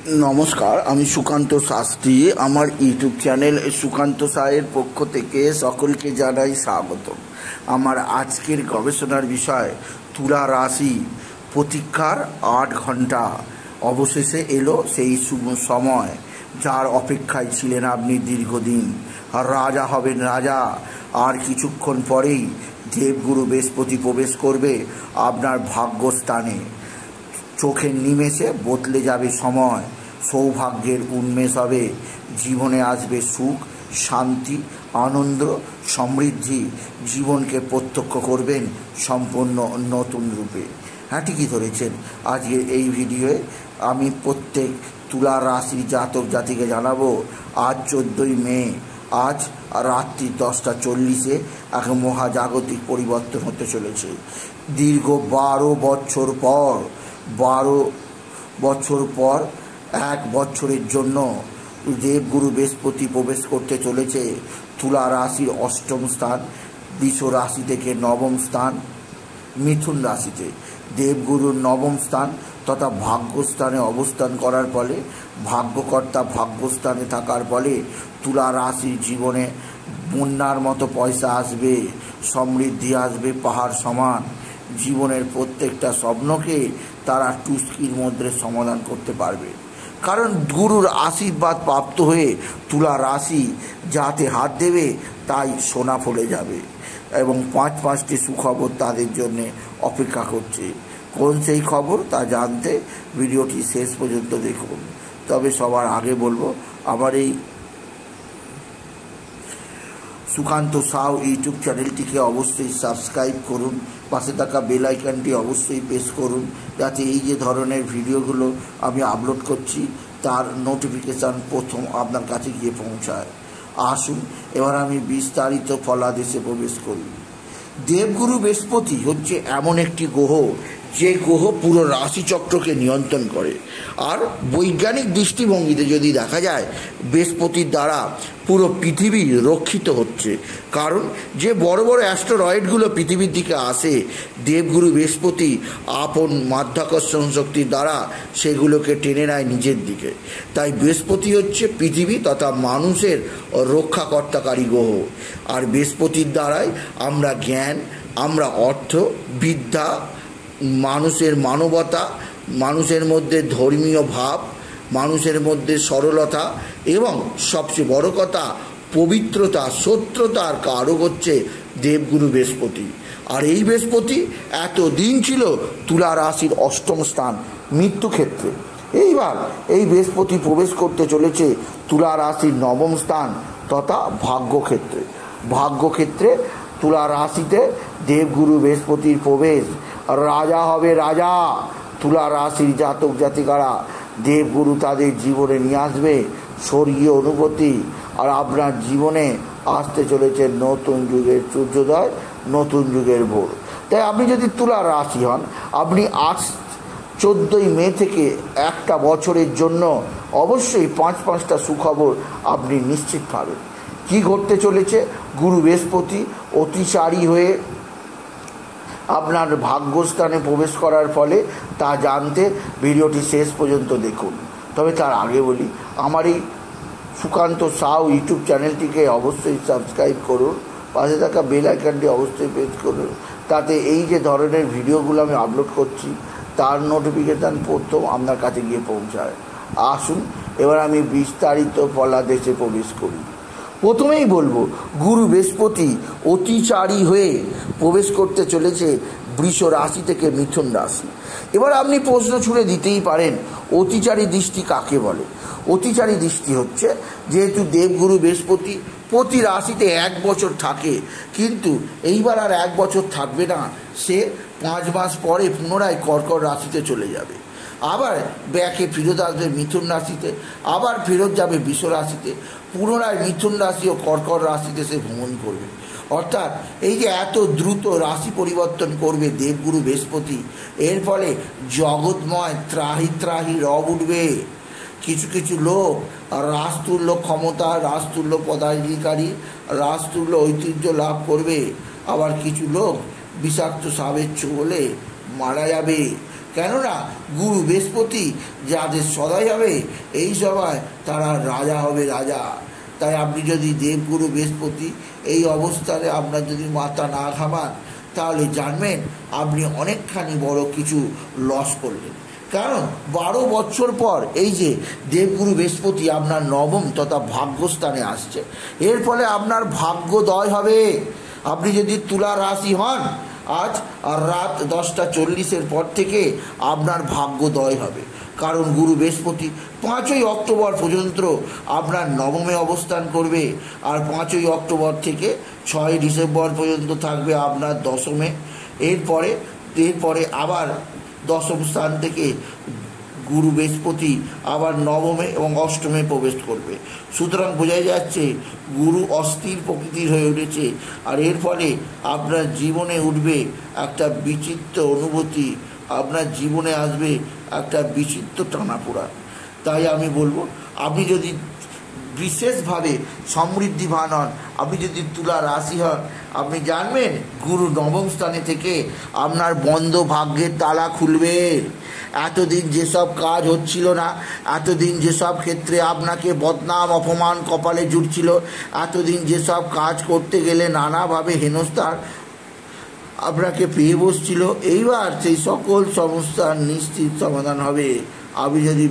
नमस्कार आमी सुकान्त शास्त्री आमार यूट्यूब चैनल सुकान्त साहेर पक्ष थेके सकलके जानाई स्वागतम। आमार आजकेर गवेषणार विषय तुला राशि प्रतीक्षार 8 घंटा अवशेषे एलो सेई शुभ समय जार अपेक्षाय छिलेन आपनि दीर्घदिन। राजा हबेन राजा। आर किछुक्षण परेई देवगुरु बृहस्पति प्रवेश करबे आपनार भाग्यस्थाने। चोखेर निमेषे बदले जाबे समय, सौभाग्येर उन्मेष हबे, जीवने आसबे सुख शांति आनंद समृद्धि। जीवन के प्रत्यक्ष करबेन सम्पूर्ण नतून रूपे। हाँ ठीकई धरेछेन। आजकेर एई भिडियोए आमी प्रत्येक तुला राशि जातक जातिके जानाबो आज 14 मे आज रात्रि 10टा 40 एक महाजागतिक परिवर्तन होते चलेছে। दीर्घ 12 বছর পর एक বছরের জন্য দেবগুরু বৃহস্পতি প্রবেশ করতে চলেছে তুলা রাশির অষ্টম স্থান, বৃষ রাশি থেকে নবম স্থান মিথুন রাশিতে। দেবগুরুর নবম স্থান তথা ভাগ্যস্থানে অবস্থান করার ফলে ভাগ্যকর্তা ভাগ্যস্থানে থাকার ফলে তুলা রাশির জীবনে বন্যার মতো পয়সা আসবে, সমৃদ্ধি আসবে পাহাড় সমান। জীবনের প্রত্যেকটা স্বপ্নকে তারা টুস্কির মধ্যে সমাধান করতে পারবে, কারণ গুরুর আশীর্বাদ প্রাপ্ত হয়ে তুলা রাশি যাতে হাত দেবে তাই সোনা ফলে যাবে এবং 5টি সুখবর তাদের জন্য অপেক্ষা করছে। কোন সেই খবর তা জানতে ভিডিওটি শেষ পর্যন্ত দেখুন। তবে সবার আগে বলবো আমার এই সুকান্ত সাউ ইউটিউব চ্যানেলটিকে অবশ্যই সাবস্ক্রাইব করুন, পাশে থাকা বেল আইকনটি অবশ্যই প্রেস করুন যাতে এই যে ধরনের ভিডিওগুলো আমি আপলোড করছি তার নোটিফিকেশান প্রথম আপনার কাছে গিয়ে পৌঁছায়। আসুন এবার আমি বিস্তারিত ফলাদেশে প্রবেশ করি। দেবগুরু বৃহস্পতি হচ্ছে এমন একটি গ্রহ যে গ্রহ পুরো রাশিচক্রকে নিয়ন্ত্রণ করে। আর বৈজ্ঞানিক দৃষ্টিভঙ্গিতে যদি দেখা যায় বৃহস্পতির দ্বারা পুরো পৃথিবী রক্ষিত হচ্ছে, কারণ যে বড় বড় অ্যাস্টেরয়েডগুলো পৃথিবীর দিকে আসে দেবগুরু বৃহস্পতি আপন মাধ্যাকর্ষণ শক্তির দ্বারা সেগুলোকে টেনে নেয় নিজের দিকে। তাই বৃহস্পতি হচ্ছে পৃথিবী তথা মানুষের রক্ষাকর্তাকারী গ্রহ। আর বৃহস্পতির দ্বারাই আমরা জ্ঞান, আমরা অর্থ, বিদ্যা, মানুষের মানবতা, মানুষের মধ্যে ধর্মীয় ভাব, মানুষের মধ্যে সরলতা এবং সবচেয়ে বড় কথা পবিত্রতা সত্যতার কারক হচ্ছে দেবগুরু বৃহস্পতি। আর এই বৃহস্পতি এতদিন ছিল তুলা রাশির অষ্টম স্থান মৃত্যুক্ষেত্রে। এইবার এই বৃহস্পতি প্রবেশ করতে চলেছে তুলা রাশির নবম স্থান তথা ভাগ্যক্ষেত্রে। ভাগ্যক্ষেত্রে তুলা রাশিতে দেবগুরু বৃহস্পতির প্রবেশ। রাজা হবে রাজা। তুলা রাশির জাতক জাতিকারা দেবগুরু তাদের জীবনে নিয়ে আসবে স্বর্গীয় অনুভূতি। আর আপনার জীবনে আসতে চলেছে নতুন যুগের সূর্যোদয়, নতুন যুগের ভোর। তাই আপনি যদি তুলা রাশি হন আপনি আজ 14 মে থেকে একটা বছরের জন্য অবশ্যই 5টা সুখবর আপনি নিশ্চিত পাবেন। কি ঘটতে চলেছে? গুরু বৃহস্পতি অতিচারী হয়ে আপনার ভাগ্যস্থানে প্রবেশ করার ফলে তা জানতে ভিডিওটি শেষ পর্যন্ত দেখুন। তবে তার আগে বলি আমার এই সুকান্ত সাউ ইউটিউব চ্যানেলটিকে অবশ্যই সাবস্ক্রাইব করুন, পাশে থাকা বেল আইকনটি অবশ্যই প্রেস করুন, তাতে এই যে ধরনের ভিডিওগুলো আমি আপলোড করছি তার নোটিফিকেশান প্রথম আপনার কাছে গিয়ে পৌঁছায়। আসুন এবার আমি বিস্তারিত ফলাদেশে প্রবেশ করি। প্রথমেই বলবো গুরু বৃহস্পতি অতিচারী হয়ে প্রবেশ করতে চলেছে বৃষ রাশি থেকে মিথুন রাশি। এবার আপনি প্রশ্ন ছুড়ে দিতেই পারেন অতিচারী দৃষ্টি কাকে বলে? অতিচারী দৃষ্টি হচ্ছে যেহেতু দেবগুরু বৃহস্পতি প্রতি রাশিতে 1 বছর থাকে, কিন্তু এইবার আর 1 বছর থাকবে না, সে 5 মাস পরে পুনরায় কর্কট রাশিতে চলে যাবে। আবার ব্যাকে ফেরত আসবে মিথুন রাশিতে, আবার ফেরত যাবে বৃষ রাশিতে, পুনরায় মিথুন রাশি ও কর্কট রাশিতে সে ভ্রমণ করবে। অর্থাৎ এই যে এত দ্রুত রাশি পরিবর্তন করবে দেবগুরু বৃহস্পতি, এর ফলে জগৎময় ত্রাহি ত্রাহি রব উঠবে। কিছু কিছু লোক রাজতুল্য ক্ষমতা, রাজতুল্য পদাধিকারী, রাজতুল্য ঐতিহ্য লাভ করবে। আবার কিছু লোক বিষাক্ত সাপের ছোবলে মারা যাবে। কেননা গুরু বৃহস্পতি যাদের সদয় হবে এই সময় তারা রাজা হবে, রাজা। তাই আপনি যদি দেবগুরু বৃহস্পতি এই অবস্থানে আপনার যদি মাথা না ঘামান তাহলে জানবেন আপনি অনেকখানি বড় কিছু লস করলেন। কারণ 12 বছর পর এই যে দেবগুরু বৃহস্পতি আপনার নবম তথা ভাগ্যস্থানে আসছে, এর ফলে আপনার ভাগ্যোদয় হবে। আপনি যদি তুলা রাশি হন আজ আর রাত 10টা 40 পর থেকে আপনার ভাগ্যোদয় হবে। কারণ গুরু বৃহস্পতি 5ই অক্টোবর পর্যন্ত আপনার নবমে অবস্থান করবে, আর 5ই অক্টোবর থেকে 6ই ডিসেম্বর পর্যন্ত থাকবে আপনার দশমে। এরপরে আবার দশম স্থান থেকে গুরু বৃহস্পতি আবার নবমে এবং অষ্টমে প্রবেশ করবে। সুতরাং বোঝাই যাচ্ছে গুরু অস্থির প্রকৃতির হয়ে উঠেছে, আর এর ফলে আপনার জীবনে উঠবে একটা বিচিত্র অনুভূতি, আপনার জীবনে আসবে একটা বিচিত্র টানাপোড়া। তাই আমি বলবো আপনি যদি বিশেষভাবে সমৃদ্ধিবান হন, আপনি যদি তুলা রাশি হন, আপনি জানবেন গুরু নবম স্থানে থেকে আপনার বন্ধ ভাগ্যের তালা খুলবে। এতদিন যেসব কাজ হচ্ছিল না, এতদিন যেসব ক্ষেত্রে আপনাকে বদনাম অপমান কপালে জুটছিল, এতদিন যেসব কাজ করতে গেলে নানাভাবে হেনস্থার আপনাকে পেয়ে বসছিল, এইবার সেই সকল সমস্যার নিশ্চিত সমাধান হবে। আপনি যদি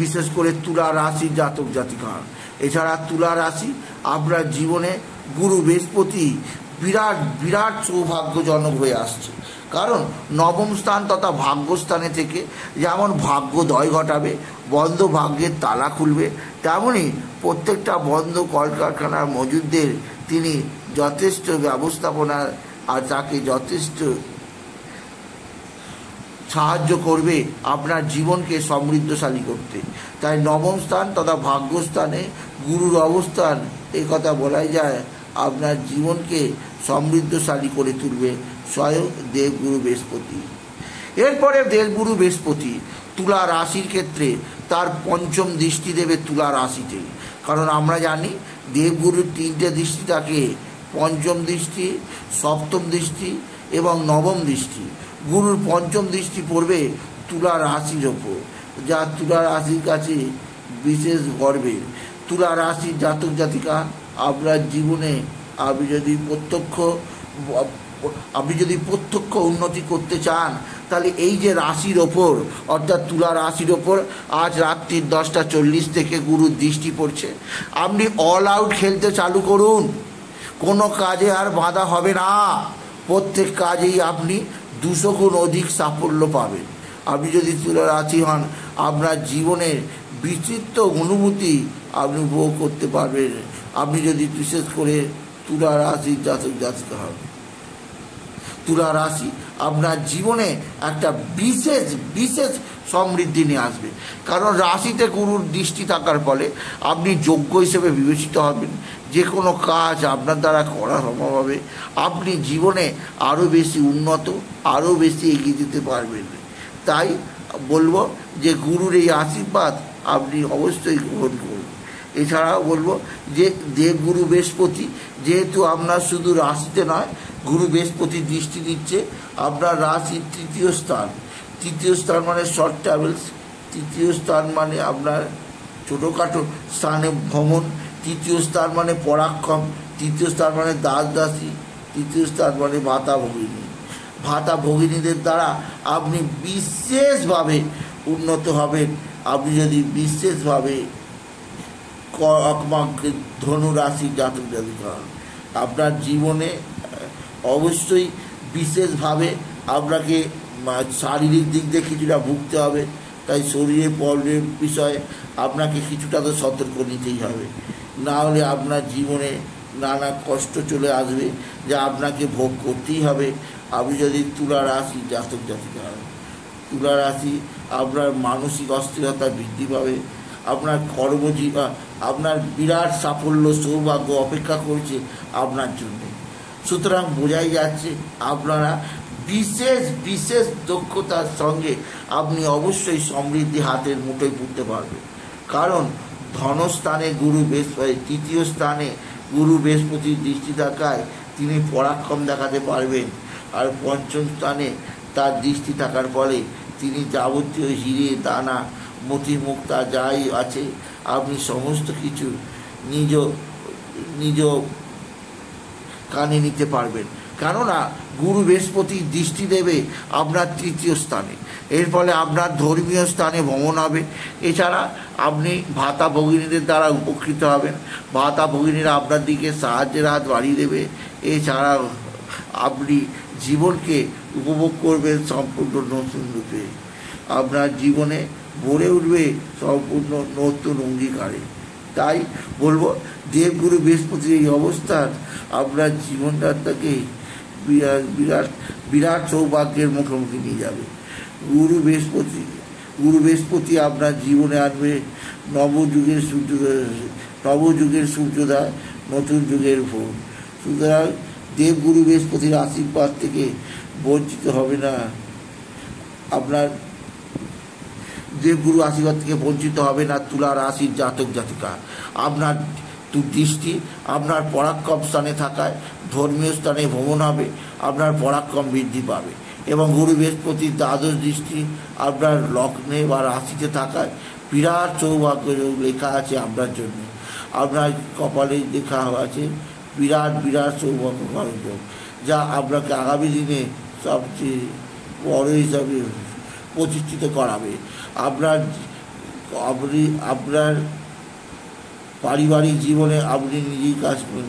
বিশেষ করে তুলা রাশির জাতক জাতিকা হন। এছাড়া তুলা রাশি আপনার জীবনে গুরু বৃহস্পতি বিরাট বিরাট সৌভাগ্যজনক হয়ে আসছে। কারণ নবম স্থান তথা ভাগ্যস্থানে থেকে যেমন ভাগ্যোদয় ঘটাবে, বন্ধ ভাগ্যের তালা খুলবে, তেমনই প্রত্যেকটা বন্ধ কলকারখানার মজুদদের তিনি যথেষ্ট ব্যবস্থাপনার আর তাকে যথেষ্ট সাহায্য করবে আপনার জীবনকে সমৃদ্ধশালী করতে। তাই নবম স্থান তথা ভাগ্যস্থানে গুরুর অবস্থান, এই কথা বলাই যায়, আপনার জীবনকে সমৃদ্ধশালী করে তুলবে স্বয়ং দেবগুরু বৃহস্পতি। এরপরে দেবগুরু বৃহস্পতি তুলা রাশির ক্ষেত্রে তার পঞ্চম দৃষ্টি দেবে তুলা রাশিতে। কারণ আমরা জানি দেবগুরুর 3টে দৃষ্টি থাকে, পঞ্চম দৃষ্টি, সপ্তম দৃষ্টি এবং নবম দৃষ্টি। গুরুর পঞ্চম দৃষ্টি পড়বে তুলা রাশির ওপর, যা তুলা রাশির কাছে বিশেষ গর্বের। তুলা রাশির জাতক জাতিকা আপনার জীবনে আপনি যদি প্রত্যক্ষ উন্নতি করতে চান, তাহলে এই যে রাশির ওপর অর্থাৎ তুলা রাশির ওপর আজ রাত্রি 10টা 40 থেকে গুরুর দৃষ্টি পড়ছে। আপনি অল আউট খেলতে চালু করুন, কোনো কাজে আর বাধা হবে না, প্রত্যেক কাজেই আপনি 200 গুণ অধিক সাফল্য পাবেন। আপনি যদি তুলা রাশি হন, আপনার জীবনের বিচিত্র অনুভূতি আপনি উপভোগ করতে পারবেন। আপনি যদি বিশেষ করে তুলা রাশির জাতক জাতিকা হন, তুলা রাশি আপনার জীবনে একটা বিশেষ বিশেষ সমৃদ্ধি নিয়ে আসবে। কারণ রাশিতে গুরুর দৃষ্টি থাকার ফলে আপনি যোগ্য হিসেবে বিবেচিত হবেন, যে কোনো কাজ আপনার দ্বারা করা সম্ভব হবে, আপনি জীবনে আরও বেশি উন্নত, আরও বেশি এগিয়ে যেতে পারবেন। তাই বলবো যে গুরুর এই আশীর্বাদ আপনি অবশ্যই গ্রহণ করুন। এছাড়াও বলবো যে দেবগুরু বৃহস্পতি যেহেতু আপনার শুধু রাশিতে নয়, গুরু বৃহস্পতি দৃষ্টি দিচ্ছে আপনার রাশির 3য় স্থান। 3য় স্থান মানে শর্ট ট্রাভেলস, 3য় স্থান মানে আপনার ছোটোখাটো স্থানে ভ্রমণ, 3য় স্থান মানে পরাক্রম, 3য় স্থান মানে দাস দাসী, 3য় স্থান মানে ভাতা ভগিনী। ভাতা ভগিনীদের দ্বারা আপনি বিশেষভাবে উন্নত হবেন। আপনি যদি বিশেষভাবে ধনু রাশির জাতক জাতিকা হন, আপনার জীবনে অবশ্যই বিশেষভাবে আপনাকে শারীরিক দিক দিয়ে কিছুটা ভুগতে হবে। তাই শরীরের প্রবলেম বিষয়ে আপনাকে কিছুটা তো সতর্ক নিতেই হবে, না হলে আপনার জীবনে নানা কষ্ট চলে আসবে, যা আপনাকে ভোগ করতেই হবে। আপনি যদি তুলা রাশি জাতক জাতিকা হন, তুলা রাশি আপনার মানসিক অস্থিরতা বৃদ্ধি পাবে, আপনার কর্মজীবন, আপনার বিরাট সাফল্য সৌভাগ্য অপেক্ষা করছে আপনার জন্য। সুতরাং বোঝাই যাচ্ছে আপনারা বিশেষ বিশেষ দক্ষতার সঙ্গে আপনি অবশ্যই সমৃদ্ধি হাতের মুঠোয় পুঁততে পারবেন। কারণ ধনস্থানে গুরু বৃহস্পতি, 3য় স্থানে গুরু বৃহস্পতির দৃষ্টি থাকায় তিনি পরাক্রম দেখাতে পারবেন। আর পঞ্চম স্থানে তার দৃষ্টি থাকার ফলে তিনি যাবতীয় হিরে দানা মতি মুক্তা যাই আছে আপনি সমস্ত কিছু নিজ নিজ কানে নিতে পারবেন। কেননা গুরু বৃহস্পতি দৃষ্টি দেবে আপনার তৃতীয় স্থানে, এর ফলে আপনার ধর্মীয় স্থানে ভ্রমণ হবে। এছাড়া আপনি ভাতা ভগিনীদের দ্বারা উপকৃত হবেন, ভাতা ভগিনীরা আপনার দিকে সাহায্যের হাত বাড়িয়ে দেবে। এছাড়া আপনি জীবনকে উপভোগ করবেন সম্পূর্ণ নতুন রূপে, আপনার জীবনে ভরে উঠবে সম্পূর্ণ নতুন অঙ্গীকারে। তাই বলবো দেবগুরু বৃহস্পতির এই অবস্থান আপনার জীবনযাত্রাকে বিরাট বিরাট বিরাট সৌভাগ্যের মুখোমুখি নিয়ে যাবে। গুরু বৃহস্পতি আপনার জীবনে আনবে নবযুগের সূর্যোদয়, নতুন যুগের ভোর। সুতরাং দেবগুরু বৃহস্পতির আশীর্বাদ থেকে বঞ্চিত হবে না, আপনার দেবগুরু আশীর্বাদ থেকে বঞ্চিত হবে না তুলা রাশির জাতক জাতিকা। আপনার দৃষ্টি আপনার পরাক্রম স্থানে থাকায় ধর্মীয় স্থানে ভ্রমণ হবে, আপনার পরাক্রম বৃদ্ধি পাবে। এবং গুরু বৃহস্পতির দ্বাদশ দৃষ্টি আপনার লগ্নে বা রাশিতে থাকায় বিরাট সৌভাগ্য লেখা আছে আপনার জন্য। আপনার কপালে লেখা আছে বিরাট বিরাট সৌভাগ্যকারক যোগ, যা আপনাকে আগামী দিনে সবচেয়ে বড় হিসাবে প্রতিষ্ঠিত করাবে। আপনার পারিবারিক জীবনে আপনি নিজেই কাজ করেন,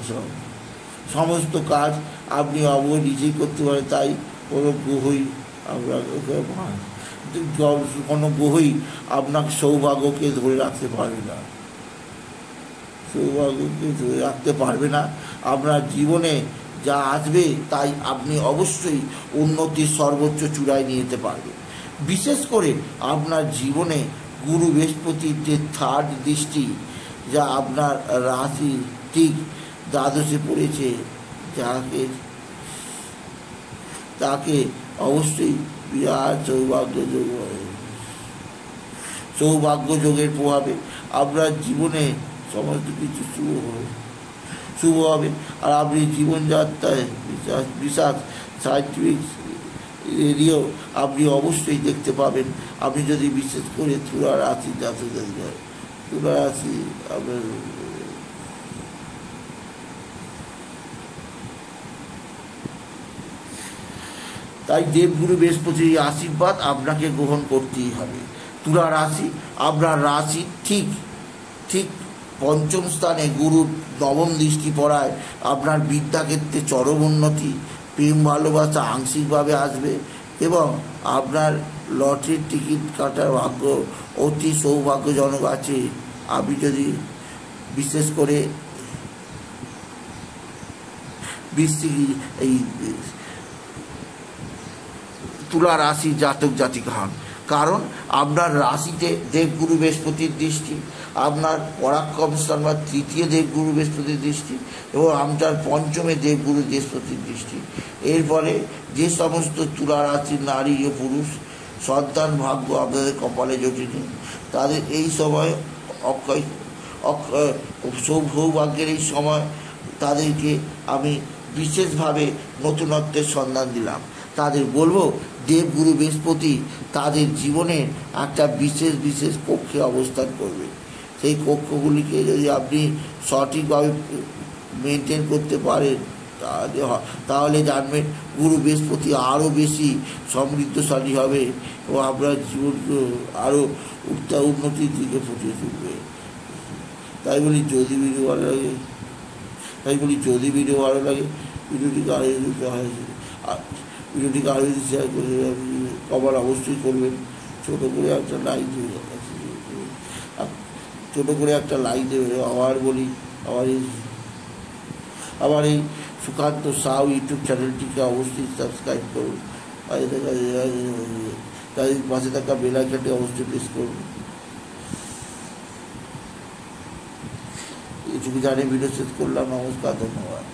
সমস্ত কাজ আপনি নিজেই করতে পারেন। তাই কোনো গ্রহই আপনাকে সৌভাগ্যকে ধরে রাখতে পারবে না, আপনার জীবনে যা আসবে তাই আপনি অবশ্যই উন্নতির সর্বোচ্চ চূড়ায় নিয়ে যেতে পারবেন। বিশেষ করে আপনার জীবনে গুরু বৃহস্পতির যে থার্ড দৃষ্টি, যা আপনার রাশি ঠিক দ্বাদশে পড়েছে, তাকে অবশ্যই বিরাট সৌভাগ্য যোগের প্রভাবে আপনার জীবনে সমস্ত কিছু শুভ হবে। আর আপনি জীবনযাত্রায় বিশাল সাইন্টিফিক রেডিও আপনি অবশ্যই দেখতে পাবেন। আপনি যদি বিশেষ করে তুলা রাশি আপনার তাই দেবগুরু বৃহস্পতির আশীর্বাদ আপনাকে গ্রহণ করতেই হবে। তুলা রাশি আপনার রাশি ঠিক পঞ্চম স্থানে গুরুর নবম দৃষ্টি পড়ায় আপনার বিদ্যাক্ষেত্রে চরম উন্নতি, প্রেম ভালোবাসা আংশিকভাবে আসবে এবং আপনার লটারির টিকিট কাটার ভাগ্য অতি সৌভাগ্যজনক আছে। আপনি যদি বিশেষ করে এই তুলা রাশি জাতক জাতিকা হন, কারণ আপনার রাশিতে দেবগুরু বৃহস্পতির দৃষ্টি, আপনার পরাক্রম স্থান বা তৃতীয় দেবগুরু বৃহস্পতির দৃষ্টি এবং আপনার পঞ্চমে দেবগুরু বৃহস্পতির দৃষ্টি। এর ফলে যে সমস্ত তুলা রাশির নারী ও পুরুষ সন্তান ভাগ্য আপনাদের কপালে জটিল, তাদের এই সময় সৌভাগ্যের এই সময় তাদেরকে আমি বিশেষভাবে নতুনত্বের সন্ধান দিলাম। তাদের বলবো দেবগুরু বৃহস্পতি তাদের জীবনে একটা বিশেষ কক্ষে অবস্থান করবে। সেই কক্ষগুলিকে যদি আপনি সঠিকভাবে মেনটেন করতে পারেন তাহলে জানবেন গুরু বৃহস্পতি আরও বেশি সমৃদ্ধশালী হবে এবং আপনার জীবনকে আরও উন্নতির দিকে ফুটিয়ে তুলবে। তাই বলি যদি ভিডিও ভালো লাগে ভিডিওটিকে আরও শেয়ার করে কভার অবশ্যই করবেন। ছোটো করে একটা লাইক দেবে। আবার বলি আবার এই সুকান্ত সাউ ইউটিউব চ্যানেলটিকে অবশ্যই সাবস্ক্রাইব করুন, তাই পাশে থাকা বেল আইকনটি অবশ্যই প্রেস করুন। এইটুকু জানিয়ে ভিডিও শেষ করলাম। নমস্কার, ধন্যবাদ।